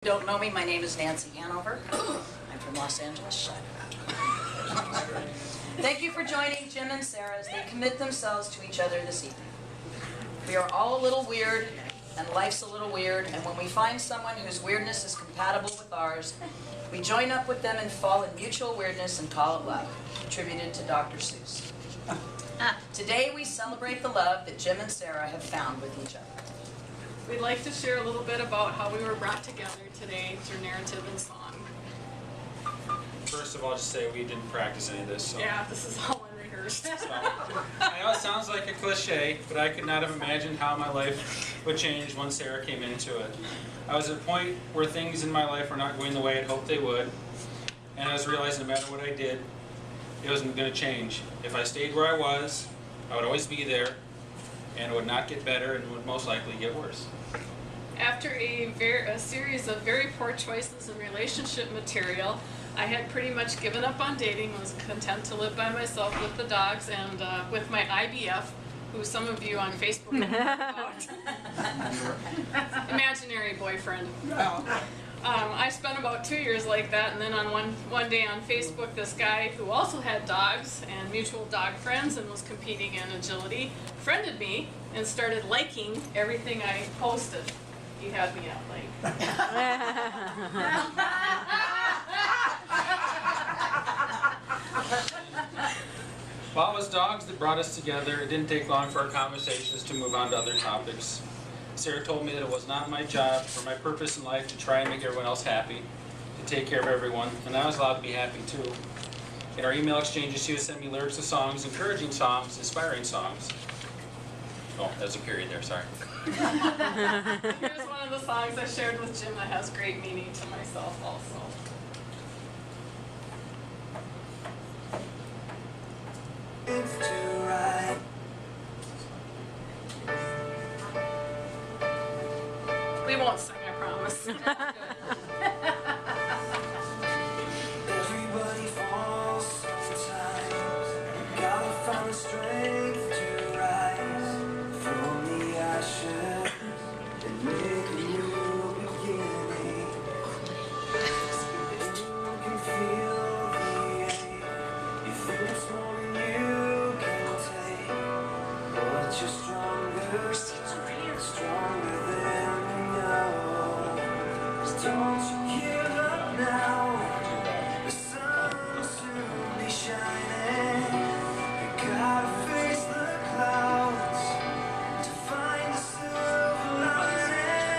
Don't know me, my name is Nanci Hanover. I'm from Los Angeles. Thank you for joining Jim and Sara as they commit themselves to each other this evening. We are all a little weird, and life's a little weird, and when we find someone whose weirdness is compatible with ours, we join up with them and fall in mutual weirdness and call it love, attributed to Dr. Seuss. Today we celebrate the love that Jim and Sara have found with each other. We'd like to share a little bit about how we were brought together today through narrative and song. First of all, just say we didn't practice any of this. So. Yeah, this is all unrehearsed. So, I know it sounds like a cliche, but I could not have imagined how my life would change when Sara came into it. I was at a point where things in my life were not going the way I'd hoped they would, and I was realizing no matter what I did, it wasn't going to change. If I stayed where I was, I would always be there, and it would not get better and would most likely get worse. After a series of very poor choices in relationship material, I had pretty much given up on dating, was content to live by myself with the dogs and with my IBF, who some of you on Facebook know about. Imaginary boyfriend. I spent about 2 years like that, and then on one day on Facebook, this guy who also had dogs and mutual dog friends and was competing in agility friended me and started liking everything I posted. He had me at like. While it was dogs that brought us together, it didn't take long for our conversations to move on to other topics. Sara told me that it was not my job or my purpose in life to try and make everyone else happy, to take care of everyone, and I was allowed to be happy too. In our email exchanges, she would send me lyrics of songs, encouraging songs, inspiring songs. Oh, there's a period there, sorry. Here's one of the songs I shared with Jim that has great meaning to myself also. We won't sing, I promise. Everybody falls sometimes. Gotta find the strength to rise from the ashes and make a new beginning. You can feel the ache. You think it's more than you can take, but you're stronger, stronger than you know. So don't you give up now. The sun will soon be shining. You gotta face the clouds to find the silver lining.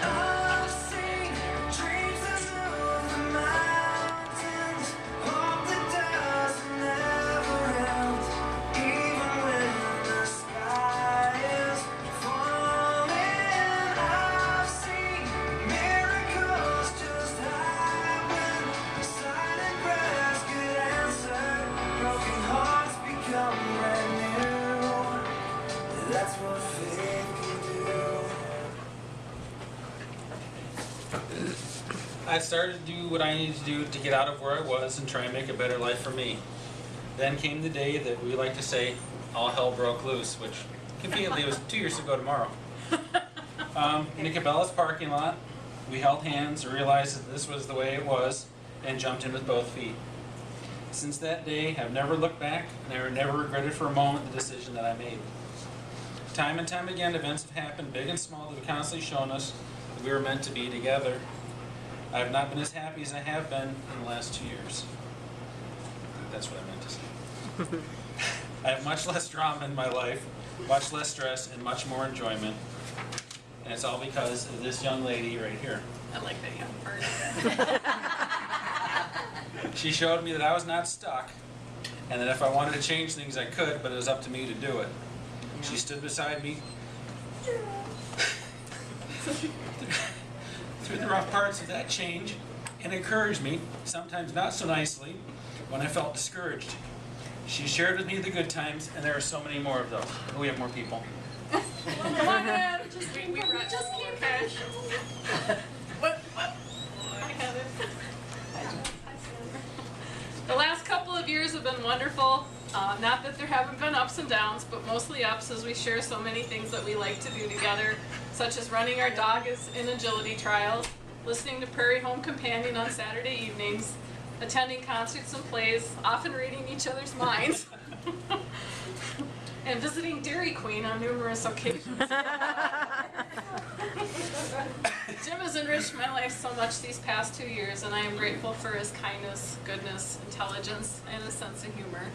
I've seen dreams that move the mountains, hope that doesn't ever end, even when the sky is falling. I've seen miracles just happen, silent prayers get answered, broken hearts become brand new. That's what faith can do. I started to do what I needed to do to get out of where I was and try and make a better life for me. Then came the day that we like to say, all hell broke loose, which conveniently was 2 years ago tomorrow. In a Cabela's parking lot, we held hands and realized that this was the way it was and jumped in with both feet. Since that day, I've never looked back and I've never regretted for a moment the decision that I made. Time and time again, events have happened, big and small, that have constantly shown us that we were meant to be together. I have not been as happy as I have been in the last 2 years. I think that's what I meant to say. I have much less drama in my life, much less stress, and much more enjoyment. And it's all because of this young lady right here. I like that young part. She showed me that I was not stuck, and that if I wanted to change things I could, but it was up to me to do it. She stood beside me through the rough parts of that change and encouraged me, sometimes not so nicely, when I felt discouraged. She shared with me the good times, and there are so many more of those. We have more people. Come on in. Just keep okay. What? I had it. The last couple of years have been wonderful. Not that there haven't been ups and downs, but mostly ups as we share so many things that we like to do together, such as running our dog in agility trials, listening to Prairie Home Companion on Saturday evenings, attending concerts and plays, often reading each other's minds, and visiting Dairy Queen on numerous occasions. Jim has enriched my life so much these past 2 years, and I am grateful for his kindness, goodness, intelligence, and a sense of humor.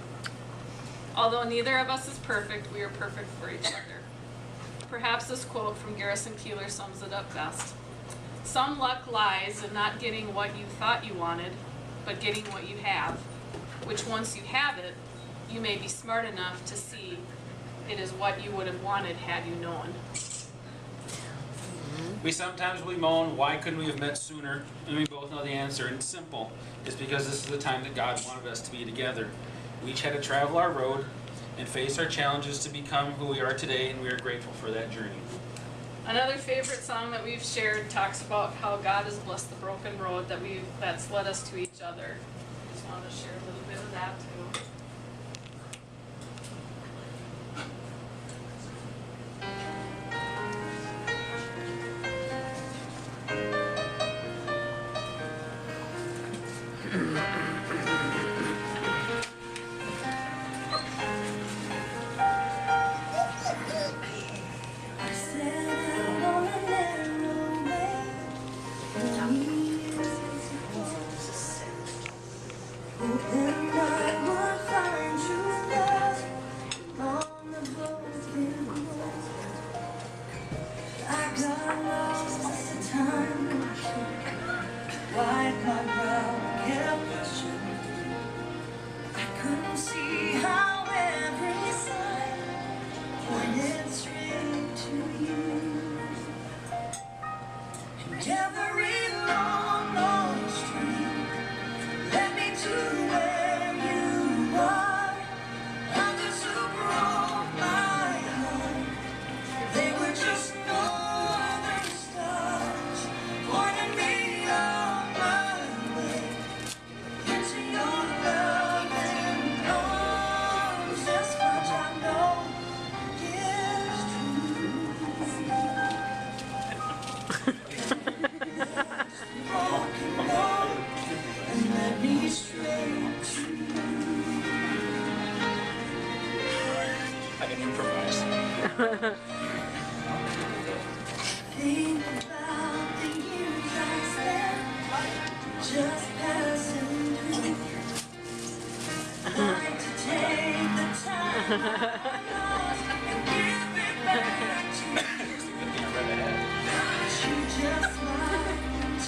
Although neither of us is perfect, we are perfect for each other. Perhaps this quote from Garrison Keillor sums it up best. Some luck lies in not getting what you thought you wanted, but getting what you have, which once you have it, you may be smart enough to see it is what you would have wanted had you known. We sometimes moan, why couldn't we have met sooner? And we both know the answer, and it's simple. It's because this is the time that God wanted us to be together. We each had to travel our road and face our challenges to become who we are today, and we are grateful for that journey. Another favorite song that we've shared talks about how God has blessed the broken road that's led us to each other. Just want to share a little bit of that too. I set out on a narrow way, the years hoping I would find true love on the broken road. I got lost as the time wiped my brow, kept pushing. I couldn't see how every sign pointed straight to you. And every long, long street led me to where you are. Others who broke my heart, they were just northern stars, pointing me on my way into your loving arms. This much I know is broken road and led me straight to I can improvise. think about the years I spent just passing through. Like to take the time I lost and give it back to you. But you just smile and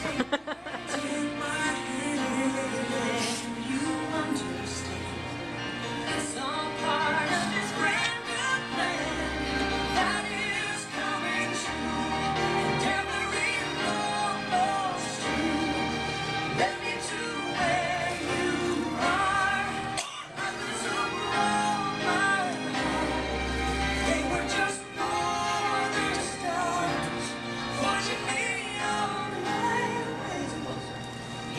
take my hand, and you understand. It's all part of this brand new plan that is coming true. And every road goes through, led me to where you are. Others who broke my heart, they were just northern stars, watching me on my way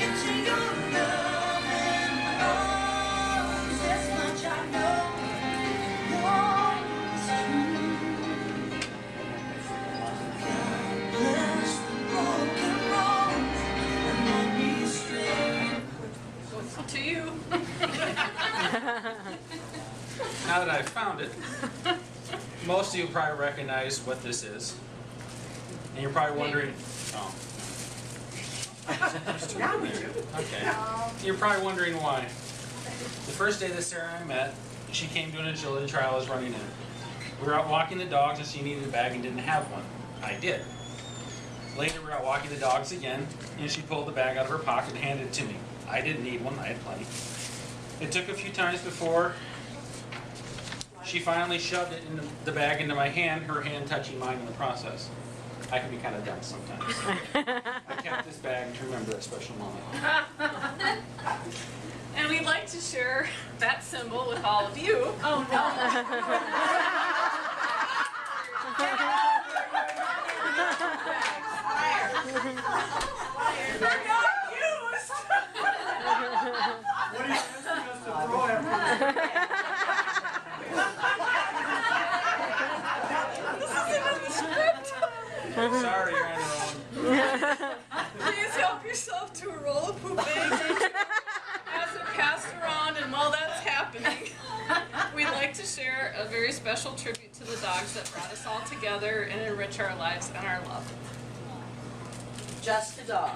into your loving arms. This much I know, yours true. God bless the broken road and let me straight. To you. Now that I've found it, most of you probably recognize what this is. And you're probably wondering, oh. There's two in there. Okay. You're probably wondering why. The first day that Sarah and I met, she came to an agility trial I was running in. We were out walking the dogs and she needed a bag and didn't have one. I did. Later we were out walking the dogs again and she pulled the bag out of her pocket and handed it to me. I didn't need one, I had plenty. It took a few times before she finally shoved it in the bag into my hand, her hand touching mine in the process. I can be kind of dumb sometimes. I kept this bag to remember that special moment. And we'd like to share that symbol with all of you. Oh They're not used. What are you asking us to throw everything? This isn't in the script. Sorry, you're on your own. very special tribute to the dogs that brought us all together and enrich our lives and our love. Just a dog.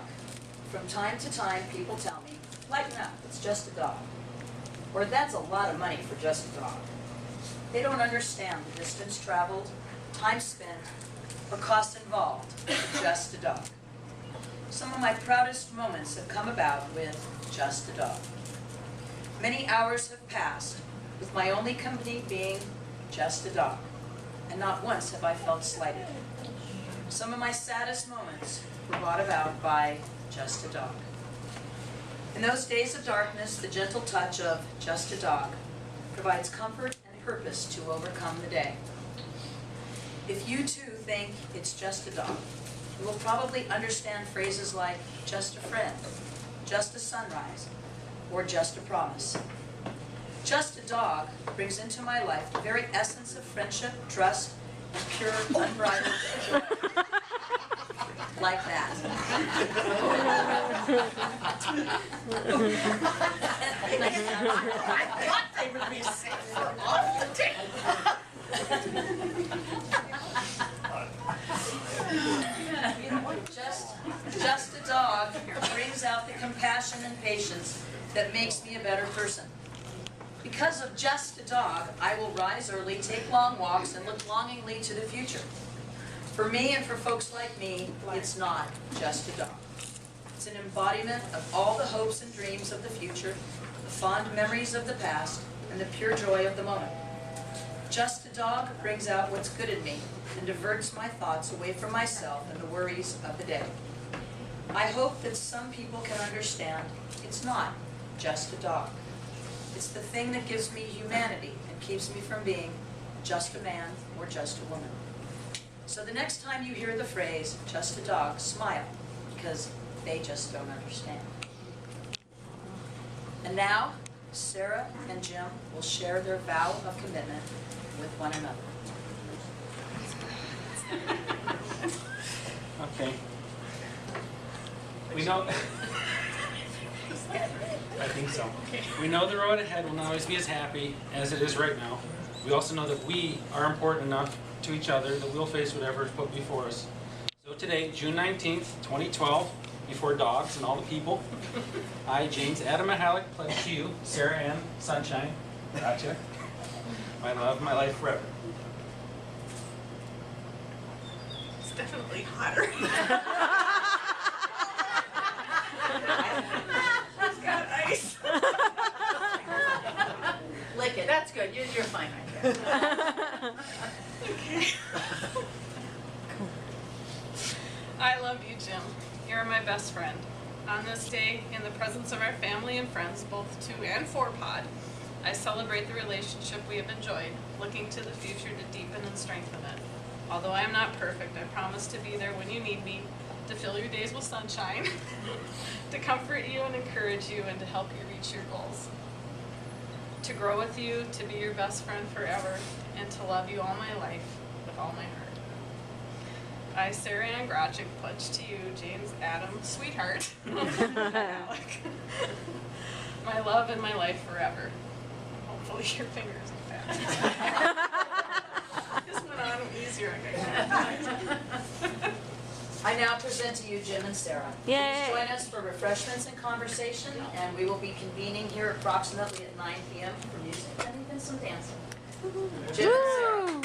From time to time, people tell me, lighten up, it's just a dog. Or that's a lot of money for just a dog. They don't understand the distance traveled, time spent, or cost involved with just a dog. Some of my proudest moments have come about with just a dog. Many hours have passed with my only company being just a dog, and not once have I felt slighted. Some of my saddest moments were brought about by just a dog. In those days of darkness, the gentle touch of just a dog provides comfort and purpose to overcome the day. If you too think it's just a dog, you will probably understand phrases like just a friend, just a sunrise, or just a promise. Just a dog brings into my life the very essence of friendship, trust, and pure, unbridled joy. Like that. I thought they would be safe for all the day. Just a dog brings out the compassion and patience that makes me a better person. Because of just a dog, I will rise early, take long walks, and look longingly to the future. For me and for folks like me, it's not just a dog. It's an embodiment of all the hopes and dreams of the future, the fond memories of the past, and the pure joy of the moment. Just a dog brings out what's good in me and diverts my thoughts away from myself and the worries of the day. I hope that some people can understand it's not just a dog. It's the thing that gives me humanity and keeps me from being just a man or just a woman. So the next time you hear the phrase, just a dog, smile, because they just don't understand. And now, Sara and Jim will share their vow of commitment with one another. Okay. We know. I think so. We know the road ahead will not always be as happy as it is right now. We also know that we are important enough to each other that we'll face whatever is put before us. So today, June 19th, 2012, before dogs and all the people, I, James Adam Mahalik, pledge to you, Sara Ann Sunshine, gotcha, my love, my life forever. It's definitely hotter. It's got ice. Lick it. That's good. You're fine right there. Okay. I love you, Jim. You're my best friend. On this day, in the presence of our family and friends, both to and for Pod, I celebrate the relationship we have enjoyed, looking to the future to deepen and strengthen it. Although I am not perfect, I promise to be there when you need me, to fill your days with sunshine, to comfort you and encourage you, and to help you reach your goals. To grow with you, to be your best friend forever, and to love you all my life with all my heart. I, Sara Ann Grotchick, pledge to you, James Adam, sweetheart, Alec, my love and my life forever. Hopefully your fingers are fast. This went on easier. I now present to you Jim and Sara. Yay. Please join us for refreshments and conversation, and we will be convening here approximately at 9 p.m. for music and even some dancing. Jim and Sara. Woo!